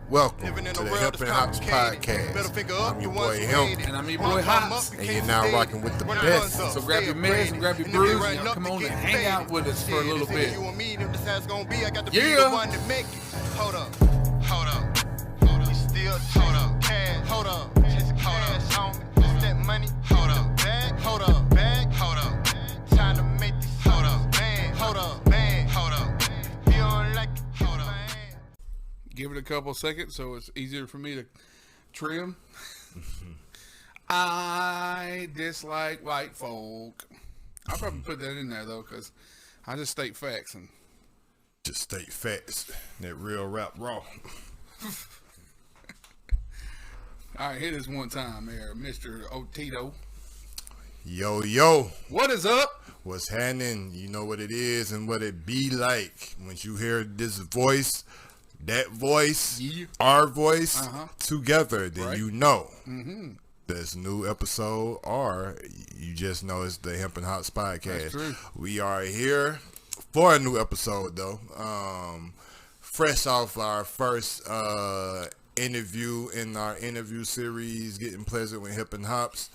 Welcome to the Hemp&Hopz Podcast. I'm your boy Hemp, and I'm your boy Hopz, and you're now rocking with the best. So grab your meds and grab your brews and come on and hang out with us for a little bit. Yeah. Hold up. You still hold up. Cash. Hold up. Cash on me. Just that money. Hold up. Bag. Hold up. Bag. Hold up. Time to make this. Hold up. Bang. Hold up. Bang. Hold up. If you don't like it, hold up. Give it a couple seconds so it's easier for me to trim. I dislike white folk. I'll probably put that in there though, because I just state facts and just state facts. That real rap raw. All right, hit us one time there, Mr. Otito. Yo. What is up? What's happening? You know what it is and what it be like. Once you hear this voice, that voice, our voice, together, then you know this new episode, or you just know it's the Hemp&Hopz Podcast. That's true. We are here for a new episode, though. Fresh off our first interview in our interview series, Getting Pleasant with Hemp&Hopz.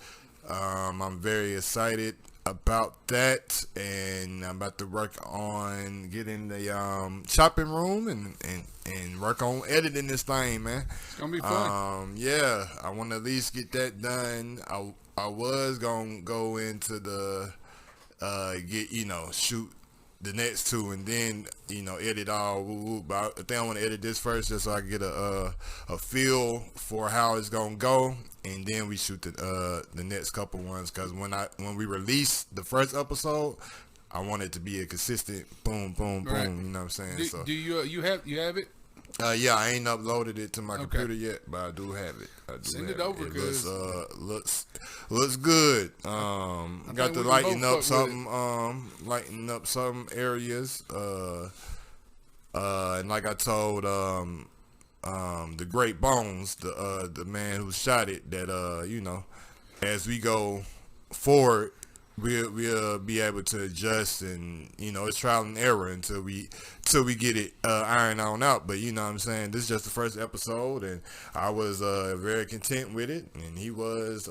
I'm very excited about that, and I'm about to work on getting the chopping room and work on editing this thing, man. It's gonna be fun. Yeah, I want to at least get that done. I was gonna go into the shoot the next two and then edit all, but I think I want to edit this first just so I can get a feel for how it's gonna go, and then we shoot the next couple ones, because when we release the first episode, I want it to be a consistent boom, right. You know what I'm saying? Do you have it? Yeah, I ain't uploaded it to my computer yet, but I do have it. Send it over, because looks good. Got to lighten up some areas. And like I told the Great Bones, the man who shot it, that as we go forward, we'll be able to adjust, and it's trial and error until we get it ironed out. But you know what I'm saying, this is just the first episode, and I was very content with it, and he was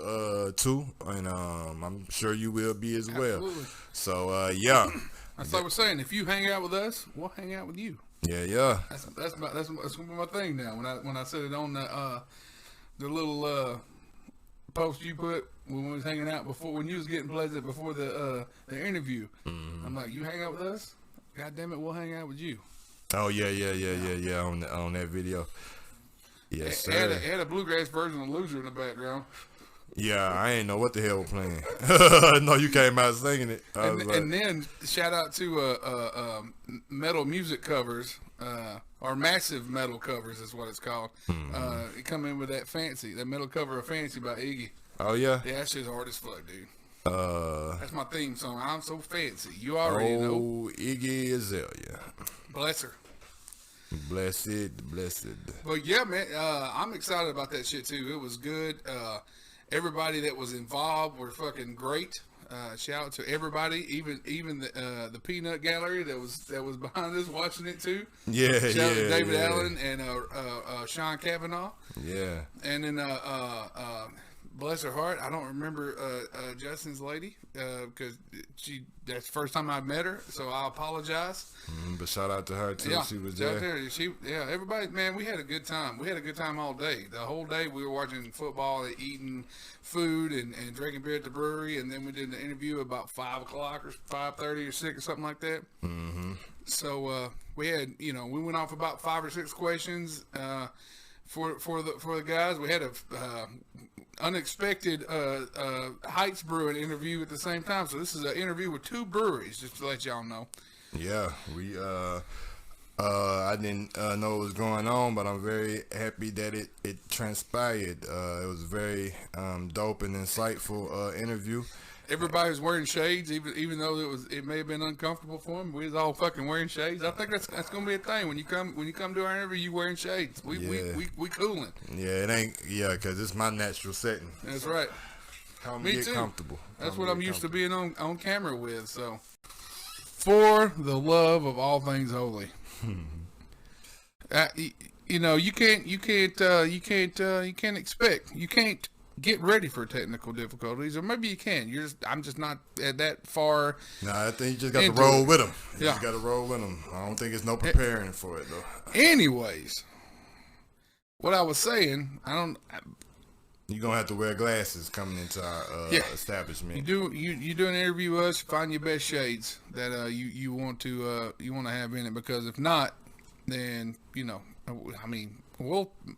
too, and I'm sure you will be as well. Absolutely. So yeah, that's like we're saying, if you hang out with us, we'll hang out with you. Yeah. That's gonna be my thing now. When I said it on the little post you put when we was hanging out before, when you was getting pleasant before the interview, I'm like, you hang out with us, God damn it, we'll hang out with you. Oh yeah on that video. Yes, sir. Had a bluegrass version of Loser in the background. Yeah, I ain't know what the hell was playing. No, you came out singing it. And then shout out to metal music covers, or massive metal covers is what it's called. It come in with that metal cover of Fancy by Iggy. Oh yeah? Yeah, that shit's hard as fuck, dude. That's my theme song. I'm so fancy. You already know. Oh, Iggy Azalea. Bless her. Blessed. But yeah, man, I'm excited about that shit too. It was good. Everybody that was involved were fucking great. Shout out to everybody, even the peanut gallery that was behind us watching it too. Yeah, shout out to David Allen and Sean Kavanaugh. Yeah, and then bless her heart, I don't remember Justin's lady, because that's the first time I met her, so I apologize. But shout out to her too. Yeah, she was there. Everybody, man, we had a good time. We had a good time all day. The whole day we were watching football and eating food and drinking beer at the brewery, and then we did the interview about 5 o'clock or 5:30 or 6 or something like that. So we had, we went off about 5 or 6 questions for the guys. We had a unexpected Heights Brewing interview at the same time. So this is an interview with 2 breweries, just to let y'all know. Yeah, we I didn't know what was going on, but I'm very happy that it transpired. It was a very dope and insightful interview. Everybody was wearing shades, even though it may have been uncomfortable for them. We was all fucking wearing shades. I think that's gonna be a thing when you come to our interview. You wearing shades. We cooling. Yeah, it ain't. Yeah, because it's my natural setting. That's right. Me too. Comfortable. That's what I'm used to being on camera with. So, for the love of all things holy, you know, you can't get ready for technical difficulties, or maybe you can. I'm just not at that far. Nah, I think you just got to roll with them. You Yeah. just got to roll with them. I don't think it's no preparing for it though. Anyways, what I was saying, You're gonna have to wear glasses coming into our establishment. You do an interview with us, find your best shades that you want to have in it, because if not, then I mean,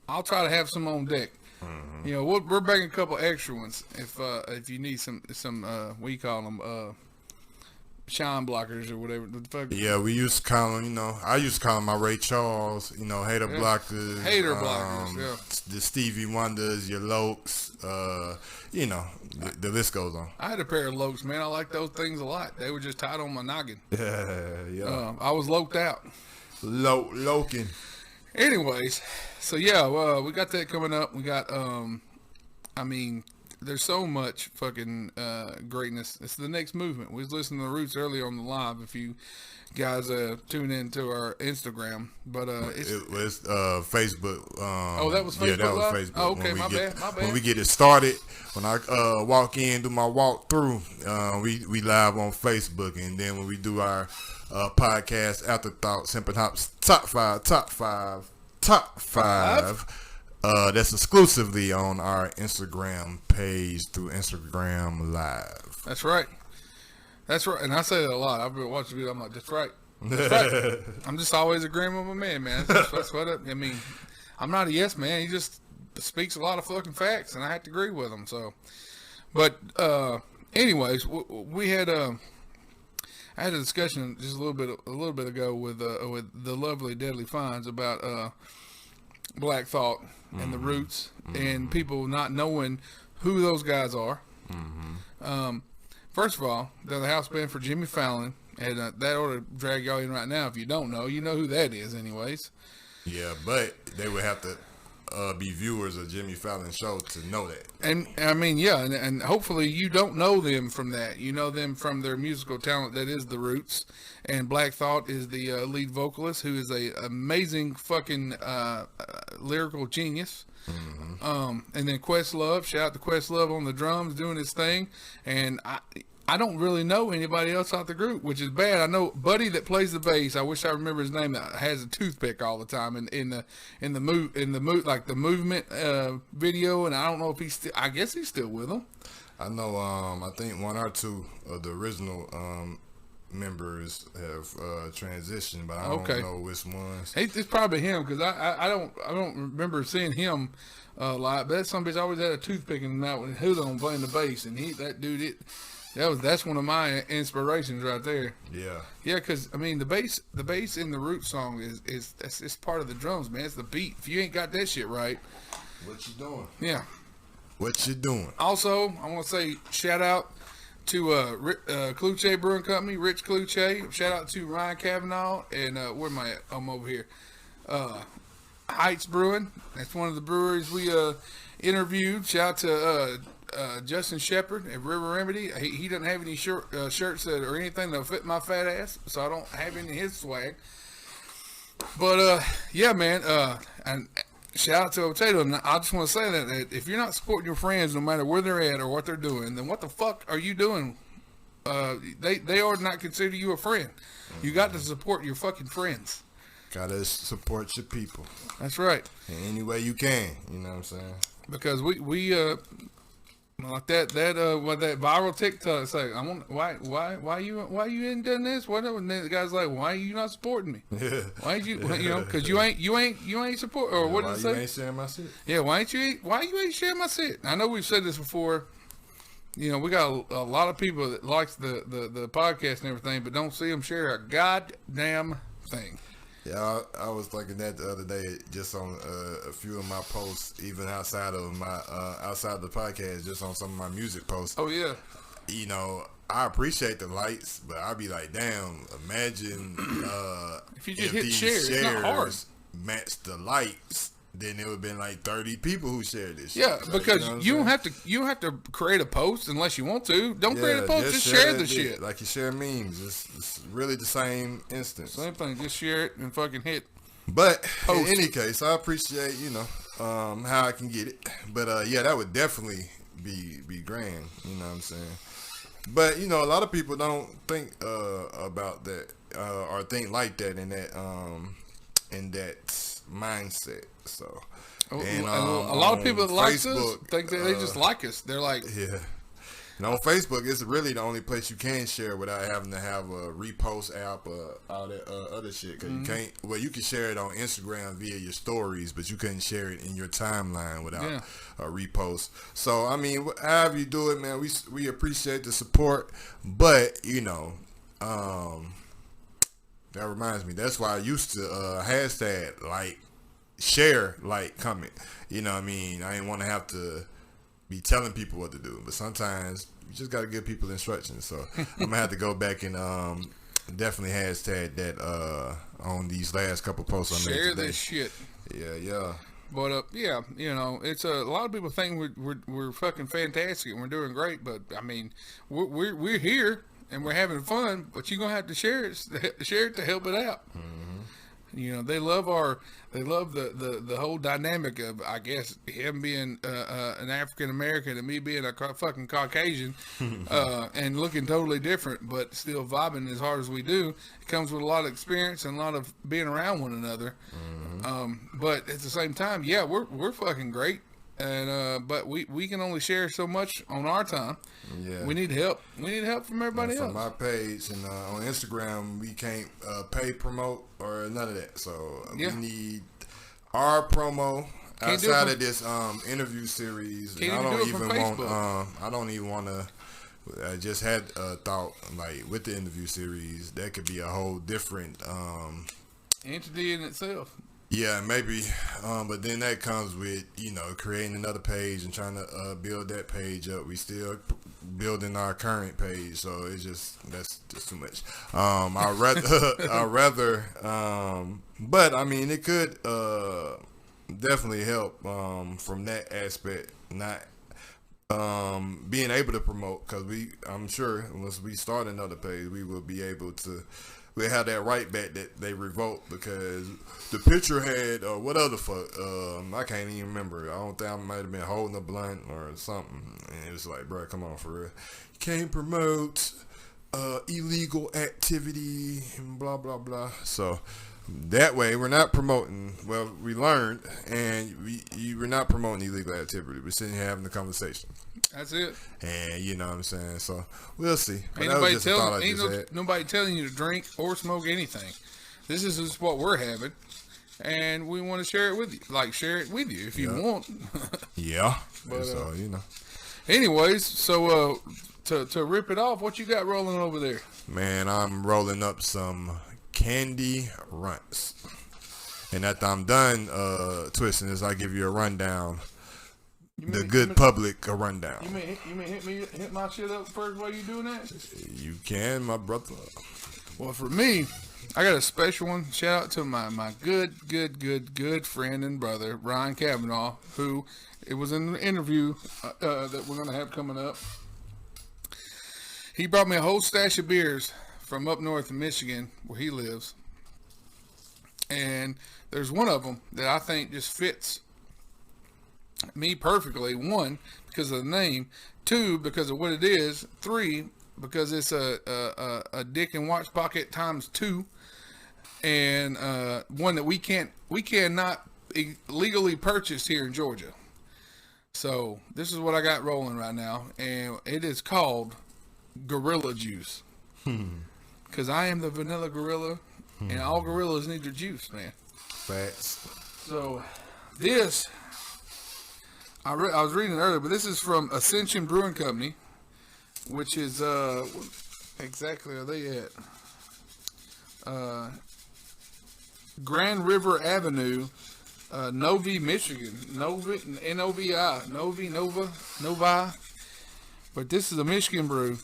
I'll try to have some on deck. Mm-hmm. You know, we're bringing a couple extra ones if you need some we call them shine blockers or whatever. Yeah, we used to call them, I used to call them my Ray Charles, hater blockers. Hater blockers, yeah. The Stevie Wonders, your Lokes, the list goes on. I had a pair of Lokes, man. I like those things a lot. They were just tied on my noggin. Yeah. I was loked out. Loking. Anyways, so yeah, we got that coming up. We got, there's so much fucking greatness. It's the next movement. We was listening to the Roots earlier on the live. If you guys tune into our Instagram, but it was Facebook. That was Facebook. Yeah, that was Live? Facebook. Oh, okay, my bad. When we get it started, when I walk in, do my walk through, we live on Facebook, and then when we do our podcast afterthoughts, Hemp&Hopz top five. That's exclusively on our Instagram page through Instagram Live. That's right. And I say that a lot. I've been watching it. I'm like, that's right. Right. I'm just always agreeing with my man. That's what I'm not a yes man. He just speaks a lot of fucking facts, and I have to agree with him. So, but anyways, we had I had a discussion just a little bit ago with the lovely Deadly Finds about Black Thought and the Roots, and people not knowing who those guys are. First of all, they're the house band for Jimmy Fallon, and that ought to drag y'all in right now. If you don't know, you know who that is anyways. Yeah, but they would have to be viewers of Jimmy Fallon's show to know that. And I mean, yeah, and hopefully you don't know them from that. You know them from their musical talent, that is the Roots. And Black Thought is the lead vocalist, who is a amazing fucking lyrical genius. And then Questlove, shout out to Questlove on the drums doing his thing. And I don't really know anybody else out the group, which is bad. I know Buddy that plays the bass. I wish I remember his name. That has a toothpick all the time in the movement video. And I don't know if he's still. I guess he's still with them. I know. I think one or two of the original members have transitioned, but I don't know which ones. It's probably him, because I don't remember seeing him a lot. But that some bitch always had a toothpick in his mouth when he was on playing the bass, and that's one of my inspirations right there. Yeah, because I mean the bass in the Roots song is part of the drums, man. It's the beat. If you ain't got that shit right, what you doing? Yeah, what you doing? Also, I want to say shout out to Cluche Brewing Company, Rich Cluche. Shout out to Ryan Cavanaugh and where am I at? I'm over here. Heights Brewing. That's one of the breweries we interviewed. Shout out to Justin Shepard at River Remedy. He doesn't have any shirts that or anything that'll fit my fat ass, so I don't have any of his swag. But yeah, man. And shout out to Potato. And I just want to say that if you're not supporting your friends, no matter where they're at or what they're doing, then what the fuck are you doing? They ought not consider you a friend. You got to support your fucking friends. Gotta support your people. That's right. In any way you can. You know what I'm saying? Because we like that viral TikTok say, I want why you ain't done this? Whatever. And then the guy's like, why are you not supporting me? Yeah. Why ain't you because you ain't support, or what did it say? Why you ain't sharing my shit? Yeah, why you ain't sharing my shit? I know we've said this before. We got a lot of people that likes the podcast and everything, but don't see them share a goddamn thing. Yeah, I was thinking that the other day, just on a few of my posts, even outside of my outside the podcast, just on some of my music posts. Oh yeah. I appreciate the likes, but I'd be like, damn, imagine if you just hit share, it's not hard. Match the likes, then it would have been like 30 people who shared this shit. Yeah, because you don't have to create a post unless you want to. Don't create a post, just share the shit. Like you share memes. It's really the same instance. Same thing, just share it and fucking hit But in any case, I appreciate, how I can get it. But yeah, that would definitely be grand. You know what I'm saying? But a lot of people don't think about that or think like that in that mindset. So, and a lot of people that like us think that they just like us. They're like, yeah. And on Facebook, it's really the only place you can share without having to have a repost app or all that other shit. Because you can't. Well, you can share it on Instagram via your stories, but you couldn't share it in your timeline without a repost. So, I mean, however you do it, man, we appreciate the support. But that reminds me. That's why I used to hashtag like, share, like, comment. You know what I mean? I didn't want to have to be telling people what to do, but sometimes you just got to give people instructions. So I'm gonna have to go back and definitely hashtag that on these last couple posts I made today. Share this shit. Yeah. But yeah, it's a lot of people think we're fucking fantastic and we're doing great, but I mean, we're here and we're having fun, but you're gonna have to share it to help it out. They love the whole dynamic of, I guess, him being an African American and me being a fucking Caucasian, and looking totally different, but still vibing as hard as we do. It comes with a lot of experience and a lot of being around one another. But at the same time, yeah, we're fucking great. And but we can only share so much on our time. Yeah, we need help. We need help from everybody else. From my page and on Instagram, we can't pay promote or none of that. So we need our promo outside of this interview series. And I don't even want to. I just had a thought, like, with the interview series, that could be a whole different entity in itself. Yeah, maybe, but then that comes with, creating another page and trying to build that page up. We still building our current page, so that's just too much. I'd rather, but I mean, it could definitely help from that aspect, not being able to promote, because I'm sure once we start another page, we will be able to. We have that right back that they revoked because the picture had what other fuck? I can't even remember. I don't think I might have been holding a blunt or something. And it was like, bro, come on, for real. You can't promote illegal activity and blah blah blah. So that way, we're not promoting. Well, we learned, and we're not promoting illegal activity. We're sitting here having the conversation. That's it. And you know what I'm saying? So we'll see. Ain't nobody telling you to drink or smoke anything. This is just what we're having, and we want to share it with you. Like, share it with you if you want. Yeah. But so, anyways, so to rip it off, what you got rolling over there? Man, I'm rolling up some candy runts. And after I'm done twisting this, I'll give you a rundown. Public a rundown. You mean hit my shit up first while you doing that? You can, my brother. Well, for me, I got a special one. Shout out to my good friend and brother, Ryan Kavanaugh, who it was in an interview that we're going to have coming up. He brought me a whole stash of beers from up north in Michigan, where he lives. And there's one of them that I think just fits me perfectly. One, because of the name. Two, because of what it is. Three, because it's a dick and watch pocket times two. And one that we cannot legally purchase here in Georgia. So this is what I got rolling right now, and it is called Gorilla Juice. Because I am the vanilla gorilla, and all gorillas need their juice, man. Facts. So this, I was reading it earlier, but this is from Ascension Brewing Company, which is exactly are they at? Grand River Avenue, Novi, Michigan. Novi. But this is a Michigan brew,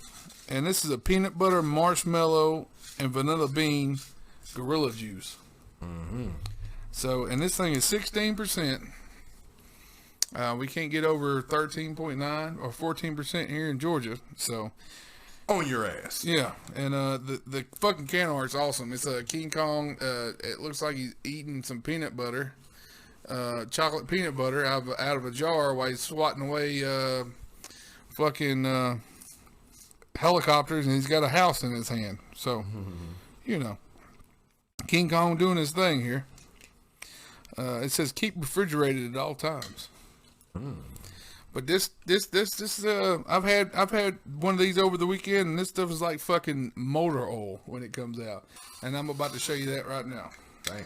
and this is a peanut butter, marshmallow, and vanilla bean gorilla juice. So, and this thing is 16%. We can't get over 13.9 or 14% here in Georgia. So, On your ass. Yeah, and the fucking can art's awesome. It's a King Kong. It looks like he's eating some peanut butter, chocolate peanut butter out of a jar while he's swatting away fucking helicopters, and he's got a house in his hand. So, you know, King Kong doing his thing here. It says keep refrigerated at all times. But this I've had one of these over the weekend, and this stuff is like fucking motor oil when it comes out, and I'm about to show you that right now. Damn.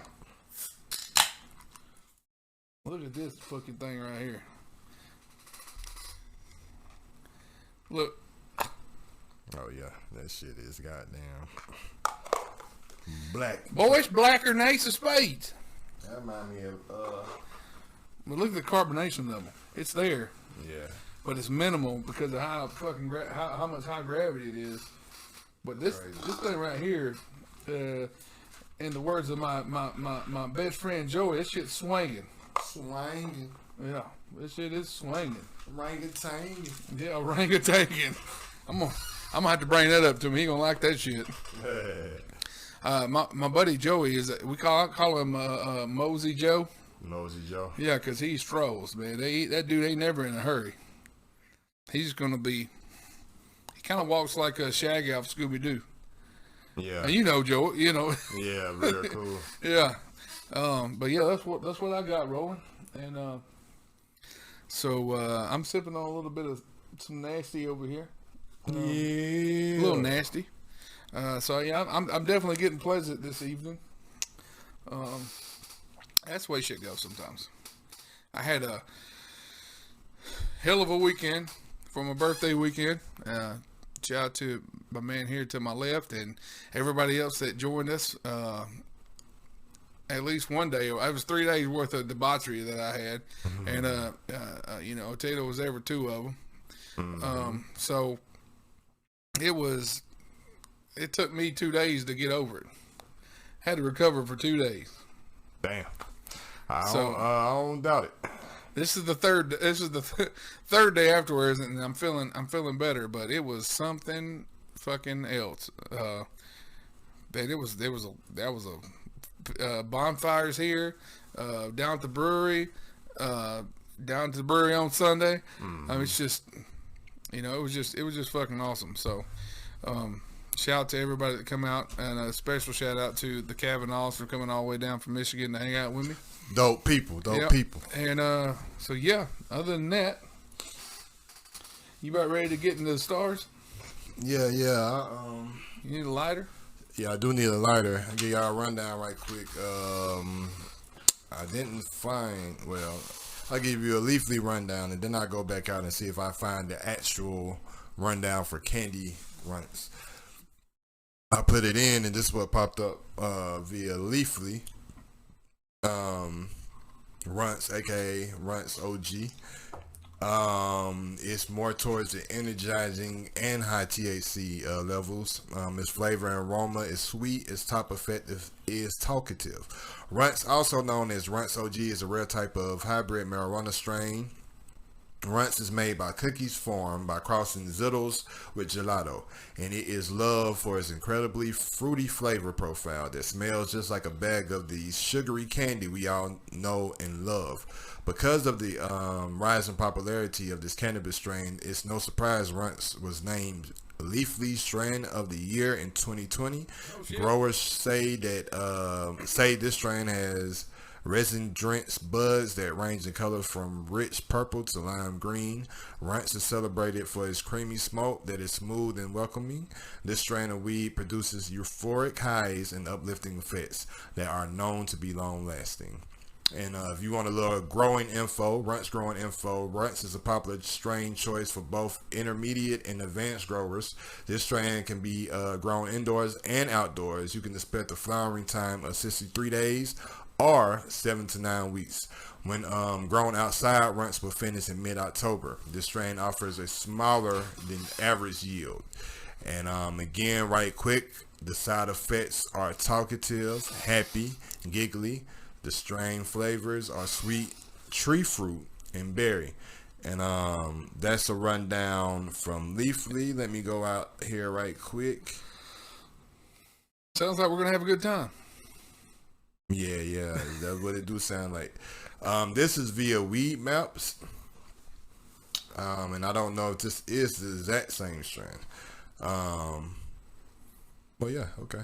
Look at this fucking thing right here. Look. Oh yeah, that shit is goddamn black. Boy, it's blacker than Ace of Spades. That remind me of But look at the carbonation level. It's there. yeah. But it's minimal because of how fucking how much high gravity it is. But this thing right here, in the words of my best friend Joey, this shit's swinging. Swangin'. Yeah, this shit is swinging. Orangutan. Yeah, orangutan. I'm gonna have to bring that up to him. He gonna like that shit. My buddy Joey we call him Mosey Joe. Mosey Joe. Yeah, cause he strolls, man. That dude ain't never in a hurry. He's gonna be. He kind of walks like a Shaggy off Scooby Doo. Yeah. And you know, Joe. You know. Yeah, real cool. Yeah. But yeah, that's what I got rolling, and so I'm sipping on a little bit of some nasty over here. Yeah. A little nasty. So yeah, I'm definitely getting pleasant this evening. That's the way shit goes sometimes. I had a hell of a weekend for my birthday weekend. Shout out to my man here to my left and everybody else that joined us. At least one day, it was 3 days worth of debauchery that I had, and you know, Tato was there for 2 of them. So it took me 2 days to get over it. Had to recover for 2 days. Damn. I don't doubt it. This is the third day afterwards, and I'm feeling better. But it was something fucking else. That was a bonfires here, down at the brewery, on Sunday. It's just, you know, it was just fucking awesome. So, shout out to everybody that come out, and a special shout out to the Kavanaughs for coming all the way down from Michigan to hang out with me. Dope people. And so yeah, other than that, you about ready to get into the stars? Yeah. You need a lighter? Yeah, I do need a lighter. I'll give y'all a rundown right quick. I didn't find, I'll give you a leafly rundown, and then I'll go back out and see if I find the actual rundown for candy runts. I put it in, and this is what popped up via leafly. Runts, aka Runts OG. It's more towards the energizing and high THC levels. Its flavor and aroma is sweet. Its top effective is talkative. Runts, also known as Runts OG, is a rare type of hybrid marijuana strain. Runts is made by Cookies Farm by crossing Zittles with gelato, and it is loved for its incredibly fruity flavor profile that smells just like a bag of the sugary candy we all know and love. Because of the rising popularity of this cannabis strain, it's no surprise Runts was named Leafly Strain of the Year in 2020. Growers say that this strain has resin-drenched buds that range in color from rich purple to lime green. Runts is celebrated for its creamy smoke that is smooth and welcoming. This strain of weed produces euphoric highs and uplifting effects that are known to be long-lasting. And if you want a little growing info, Runts growing info, Runts is a popular strain choice for both intermediate and advanced growers. This strain can be grown indoors and outdoors. You can expect a flowering time of 63 days or 7 to 9 weeks. When grown outside, Runts will finish in mid-October. This strain offers a smaller than average yield. And again, right quick, the side effects are talkative, happy, giggly. The strain flavors are sweet tree fruit and berry. And that's a rundown from Leafly. Let me go out here right quick. Sounds like we're gonna have a good time. Yeah, that's what it do sound like. This is via Weed Maps, and I don't know if this is the exact same strain. But yeah, okay.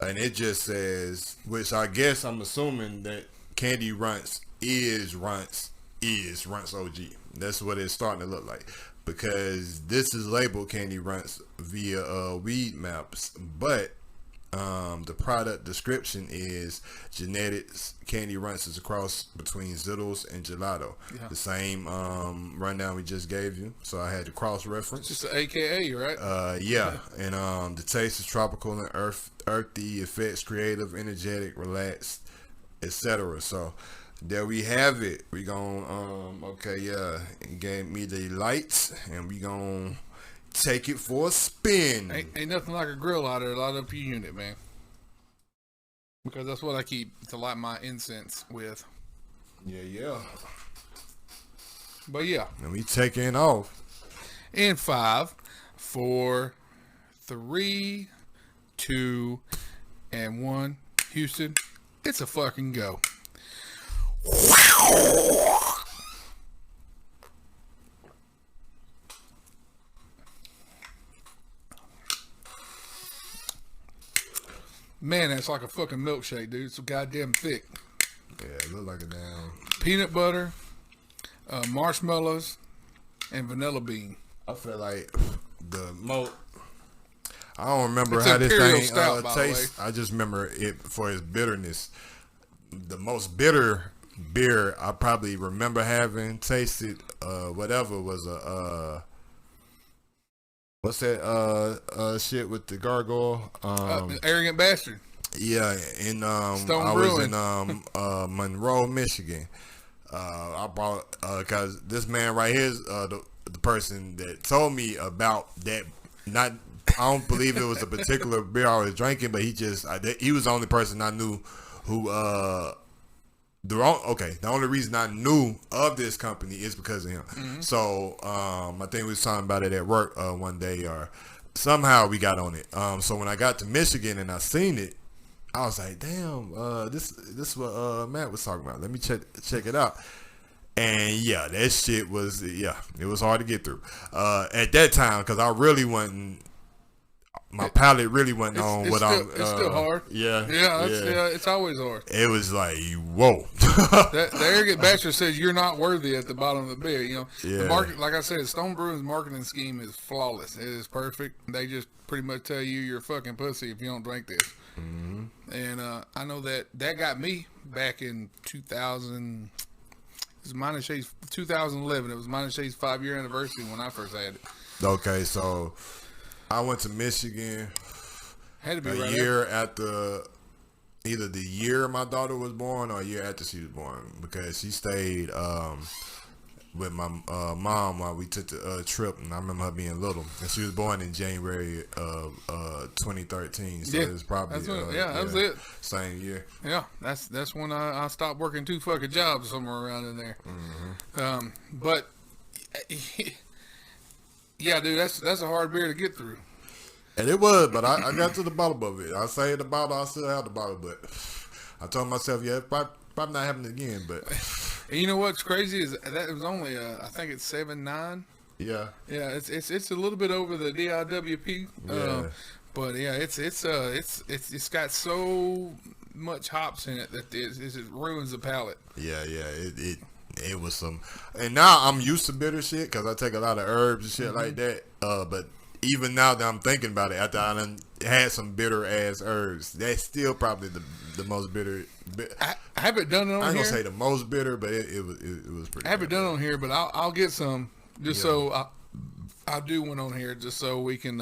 And it just says, which I guess I'm assuming that Candy Runts is Runts OG. That's what it's starting to look like, because this is labeled Candy Runts via Weed Maps, but the product description is genetics. Candy Runts is a cross between Zittles and Gelato. Yeah. The same rundown we just gave you. So I had the cross reference. Just an AKA, right? Yeah. And the taste is tropical and earthy, effects creative, energetic, relaxed, etc. So there we have it. We gon' okay, yeah. It gave me the lights, and we gon' take it for a spin. Ain't nothing like a grill lighter to light up your unit, man. Because that's what I keep to light my incense with. Yeah. But yeah. And we taking off. In 5, 4, 3, 2, and 1. Houston, it's a fucking go. Man, that's like a fucking milkshake, dude. It's so goddamn thick. Yeah, it look like a damn peanut butter, marshmallows, and vanilla bean. I feel like I don't remember it's how this Imperial thing Stout, tastes. I just remember it for its bitterness. The most bitter beer I probably remember having tasted, whatever, was a what's that shit with the gargoyle? Arrogant Bastard. Yeah, in Stone I Brewing. was in Monroe, Michigan. I brought because this man right here is the person that told me about that. Not, I don't believe it was a particular beer I was drinking, but he was the only person I knew who the only reason I knew of this company is because of him. Mm-hmm. So I think we was talking about it at work one day, or somehow we got on it. So when I got to Michigan and I seen it, I was like, damn, this is what Matt was talking about. Let me check it out. And yeah, that shit was, it was hard to get through at that time, because I really wasn't. My palate really wasn't on what I'm. It's still hard. Yeah. It's always hard. It was like, whoa. The arrogant bastard says you're not worthy at the bottom of the beer. You know, yeah. The market, like I said, Stone Brewing's marketing scheme is flawless. It is perfect. They just pretty much tell you you're a fucking pussy if you don't drink this. Mm-hmm. And I know that got me back in 2000. It was Mine and Shay's 2011. It was Mine and Shay's 5-year anniversary when I first had it. Okay, so I went to Michigan had to be a year after, either the year my daughter was born or a year after she was born, because she stayed with my mom while we took the trip, and I remember her being little, and she was born in January of 2013, so it was probably that was it, same year. Yeah, that's when I stopped working 2 fucking jobs somewhere around in there. Mm-hmm. But yeah, dude, that's a hard beer to get through. And it was, but I got to the bottom of it. I saved the bottle, I still have the bottle, but I told myself, it's probably not happening again, but. And you know what's crazy is that it was only I think it's 7.9. Yeah. Yeah, it's a little bit over the DIWP. Yeah. But yeah, it's got so much hops in it that it ruins the palate. Yeah. It was some, and now I'm used to bitter shit because I take a lot of herbs and shit like that. But even now that I'm thinking about it, after I done had some bitter ass herbs, that's still probably the most bitter. I haven't done it on here. I ain't gonna say the most bitter, but it was pretty. I haven't done it on here, but I'll get some just so I'll do one on here just so we can.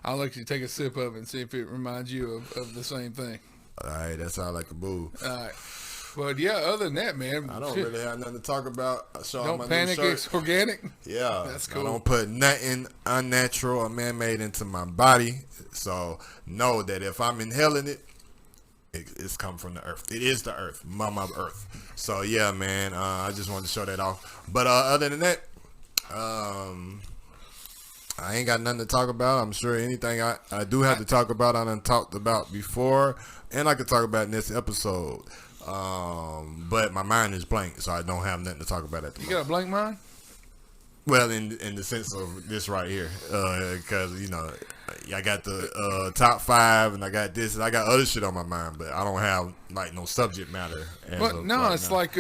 I'll let you take a sip of it and see if it reminds you of the same thing. All right, that sounds like a boo. All right. But yeah, other than that, man, I don't really have nothing to talk about. Don't panic, it's organic. Yeah, that's cool. I don't put nothing unnatural or man-made into my body. So know that if I'm inhaling it, it's come from the earth. It is the earth, mama earth. So yeah, man, I just wanted to show that off. But other than that, I ain't got nothing to talk about. I'm sure anything I do have to talk about, I done talked about before, and I could talk about in this episode. But my mind is blank, so I don't have nothing to talk about at the moment. You got a blank mind? Well, in the sense of this right here, because I got the top 5, and I got this, and I got other shit on my mind, but I don't have like no subject matter. But no, it's like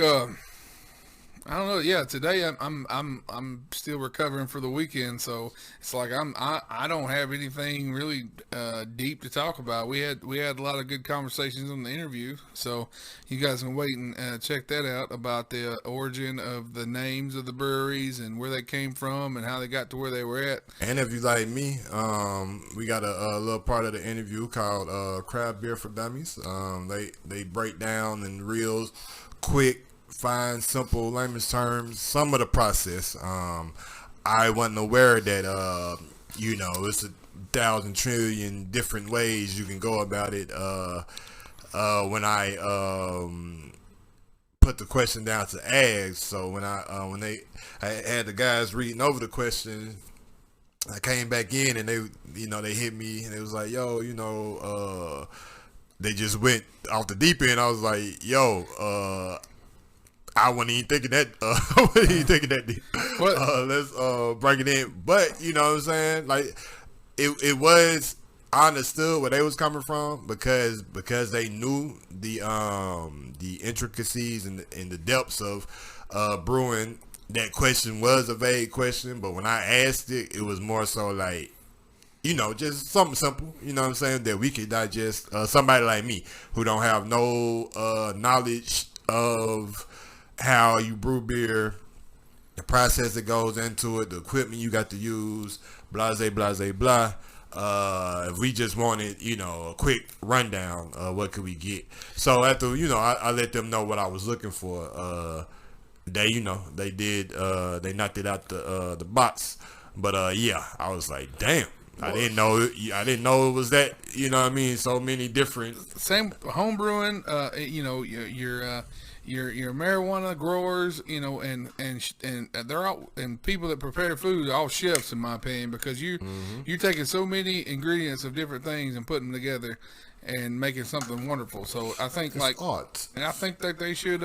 I don't know. Yeah, today I'm still recovering for the weekend, so it's like I don't have anything really deep to talk about. We had a lot of good conversations on the interview, so you guys can wait and check that out about the origin of the names of the breweries and where they came from and how they got to where they were at. And if you like me, we got a little part of the interview called Craft Beer for Dummies. They break down in real quick, fine, simple, layman's terms some of the process. I wasn't aware that it's 1,000 trillion different ways you can go about it. When I put the question down to ask, so when I had the guys reading over the question, I came back in and they hit me and it was like, they just went off the deep end. I was like, I wasn't even thinking that. Deep. Let's break it in. But you know what I'm saying? Like it was. I understood where they was coming from because they knew the intricacies and the depths of brewing. That question was a vague question, but when I asked it, it was more so like, just something simple. You know what I'm saying, that we could digest. Somebody like me who don't have no knowledge of how you brew beer, the process that goes into it, the equipment you got to use, blase, blah. If we just wanted, a quick rundown, what could we get? So after, I let them know what I was looking for. They did, they knocked it out the box. But I was like, damn. I didn't know it was that, so many different. Same home brewing, your marijuana growers, and they're all, and people that prepare food are all chefs in my opinion, because you're taking so many ingredients of different things and putting them together and making something wonderful. So I think it's art. And I think that they should.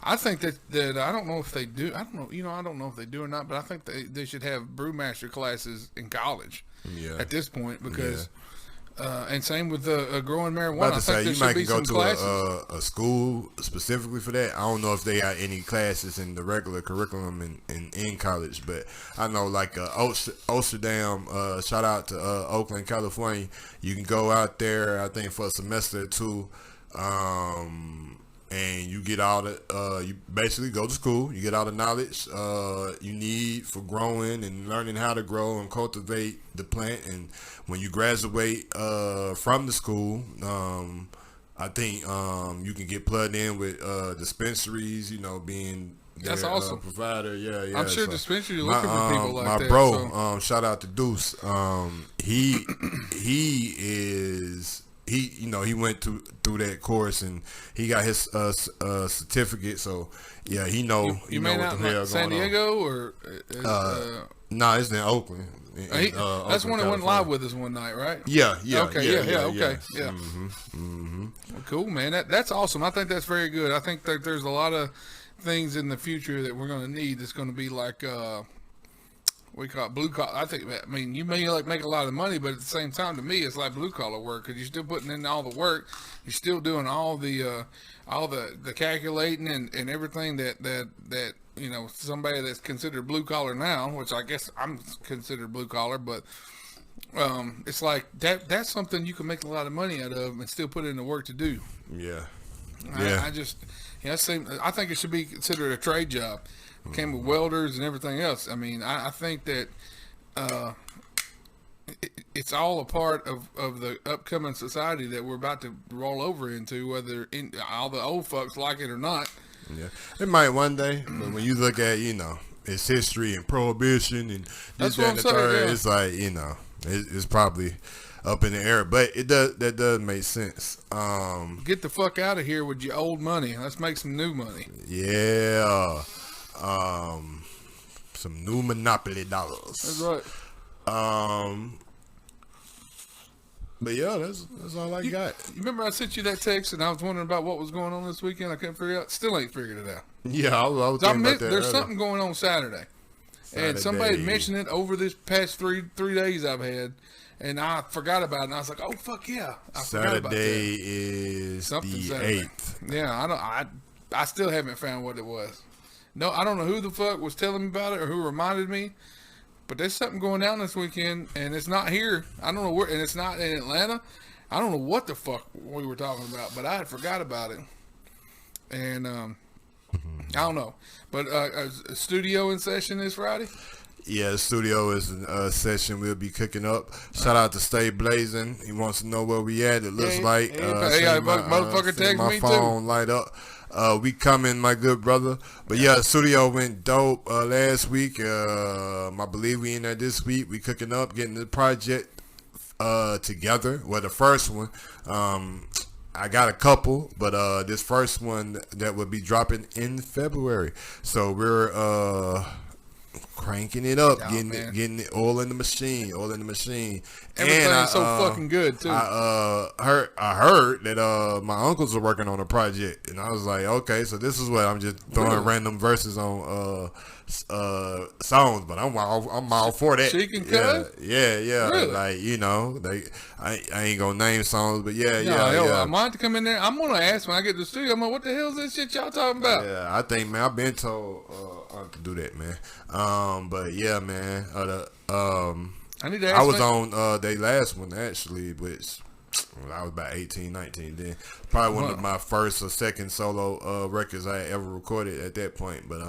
I think that I don't know if they do. I don't know if they do or not. But I think they should have brewmaster classes in college. Yeah. At this point, because. And same with growing marijuana. I think you might go to a school specifically for that. I don't know if they got any classes in the regular curriculum in college, but I know like Amsterdam. Shout out to Oakland, California. You can go out there, I think, for a semester or two, and you get all the. You basically go to school. You get all the knowledge you need for growing and learning how to grow and cultivate the plant. And when you graduate from the school, I think you can get plugged in with dispensaries. Being their, that's awesome. Provider. Yeah. I'm sure dispensaries are looking for people like my that. My bro, shout out to Deuce. He is. He went through that course and he got his certificate. So yeah, he know what the hell going on. San Diego or no, it's in Oakland. That's when it went live with us one night, right? Yeah. Okay. Well, cool, man. That's awesome. I think that's very good. I think that there's a lot of things in the future that we're going to need. That's going to be like. We call it blue collar. You may make a lot of money, but at the same time, to me, it's like blue collar work because you're still putting in all the work. You're still doing all the calculating and everything that somebody that's considered blue collar now, which I guess I'm considered blue collar, but it's like that's something you can make a lot of money out of and still put in the work to do. Yeah. I think it should be considered a trade job. Came with welders and everything else. I mean, I think that it's all a part of the upcoming society that we're about to roll over into, whether all the old fucks like it or not. Yeah, it might one day, but when you look at its history and prohibition and this, that, and the third, it's like it's probably up in the air. But that does make sense. Get the fuck out of here with your old money. Let's make some new money. Yeah. Some new Monopoly dollars. That's right. But yeah, that's all I got. You remember I sent you that text and I was wondering about what was going on this weekend? I couldn't figure it out. Still ain't figured it out. Yeah, I was thinking about that. There's something going on Saturday. And somebody mentioned it over this past three days I've had, and I forgot about it. And I was like, "Oh fuck yeah!" Saturday is something the 8th. Yeah, I still haven't found what it was. No, I don't know who the fuck was telling me about it or who reminded me. But there's something going down this weekend, and it's not here. I don't know where, and it's not in Atlanta. I don't know what the fuck we were talking about, but I had forgot about it. And I don't know. But a studio in session this Friday? Yeah, the studio is in session. We'll be cooking up. Shout out to Stay Blazing. He wants to know where we at. It looks like motherfucker text my me phone too. light up. We coming, my good brother. But yeah, the studio went dope last week. I believe we in there this week. We cooking up, getting the project together. Well, the first one, I got a couple, but this first one that will be dropping in February. So we're cranking it up, getting it oil in the machine. Everything's so fucking good too. I heard that my uncles are working on a project, and I was like, okay, so this is what I'm just throwing random verses on songs, but I'm all for that. She can cut? Yeah. Really? Like, you know, I ain't gonna name songs, but yeah. I might come in there. I'm gonna ask when I get to the studio. I'm like, what the hell is this shit y'all talking about? Yeah, I think, man, I've been told to do that, man. But yeah, man. I need to ask. I was on their last one actually, which I was about 18, 19 then. Probably one of my first or second solo records I ever recorded at that point. But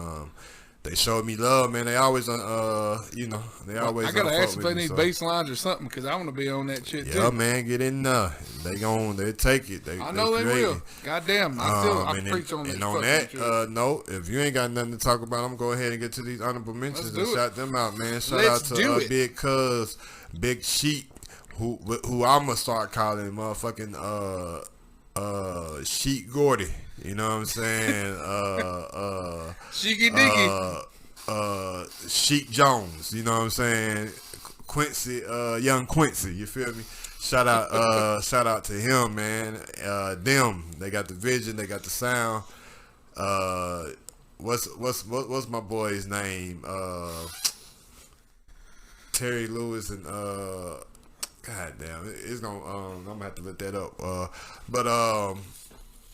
they showed me love, man. They always, they always. I gotta ask if they need bass lines or something because I want to be on that shit too. Yeah, man, get in there. They take it. I know they will. Goddamn, I preach on that. And on that note, if you ain't got nothing to talk about, I'm gonna go ahead and get to these honorable mentions and shout them out, man. Shout out to Big Cuz, Big Sheep, who I'm gonna start calling motherfucking Sheet Gordy. You know what I'm saying? Cheeky Dicky. Sheik Jones. You know what I'm saying? Quincy, young Quincy. You feel me? Shout out to him, man. They got the vision. They got the sound. What's my boy's name? Terry Lewis and God damn, it's gonna I'm gonna have to look that up.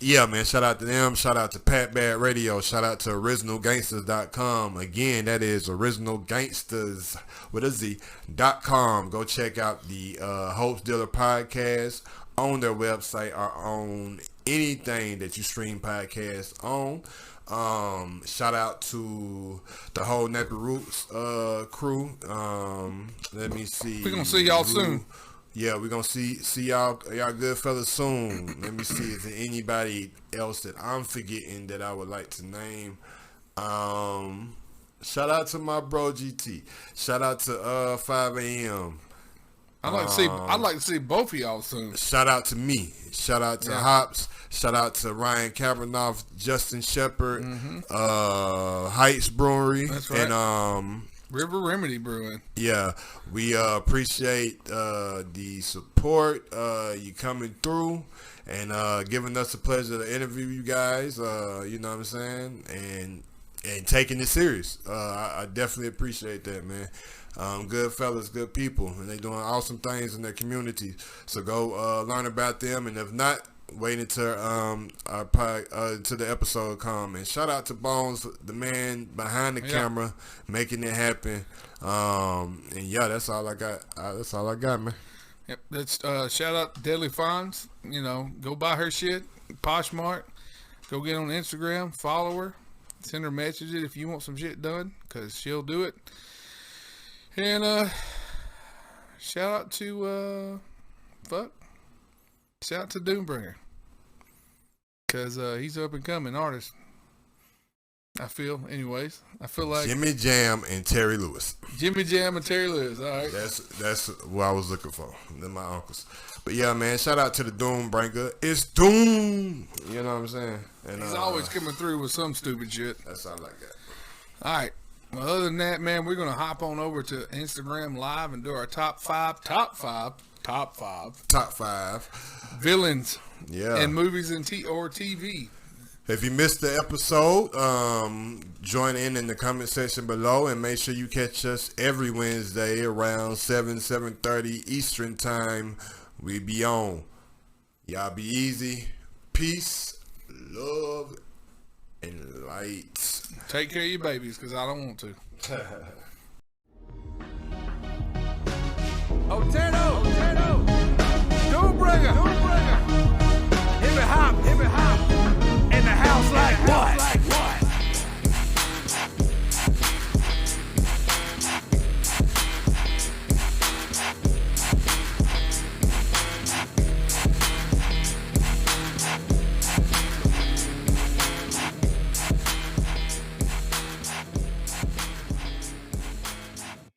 Yeah, man, shout out to them. Shout out to Pat Bad Radio. Shout out to OriginalGangsters.com. Again, that is OriginalGangsters with a Z.com. Go check out the Hopz Dealer Podcast on their website or on anything that you stream podcasts on. Shout out to the whole Nappy Roots crew. Let me see. We're gonna see y'all soon. Yeah, we're gonna see y'all good fellas soon. Let me see if there's anybody else that I'm forgetting that I would like to name. Shout out to my bro GT. Shout out to 5 a.m. I'd like to see both of y'all soon. Shout out to me. Shout out to Hops. Shout out to Ryan Kavanagh, Justin Shepard, Heights Brewery. That's right. And River Remedy Brewing. Yeah, we appreciate the support, you coming through and giving us the pleasure to interview you guys, you know what I'm saying, and taking it serious. I definitely appreciate that, man. Good fellas, good people, and they doing awesome things in their community. So go learn about them, and if not, wait until to the episode come. And shout out to Bones, the man behind the camera, making it happen. And yeah, that's all I got. That's all I got, man. Yep. That's shout out to Deadly Finds. You know, go buy her shit. Poshmark. Go get on Instagram. Follow her. Send her messages if you want some shit done, because she'll do it. And shout out to shout out to Doombringer, because he's an up and coming artist. I feel. Anyways, I feel like Jimmy Jam and Terry Lewis. Jimmy Jam and Terry Lewis. All right. That's what I was looking for. They're my uncles. But yeah, man, shout out to the Doom Bringer. It's Doom. You know what I'm saying? And He's always coming through with some stupid shit. That's all I got. All right. Well, other than that, man, we're going to hop on over to Instagram Live and do our top five villains in movies and or TV. If you missed the episode, join in the comment section below and make sure you catch us every Wednesday around 7:30 Eastern time. We be on. Y'all be easy. Peace, love, and light. Take care of your babies, because I don't want to. Doom Bringer.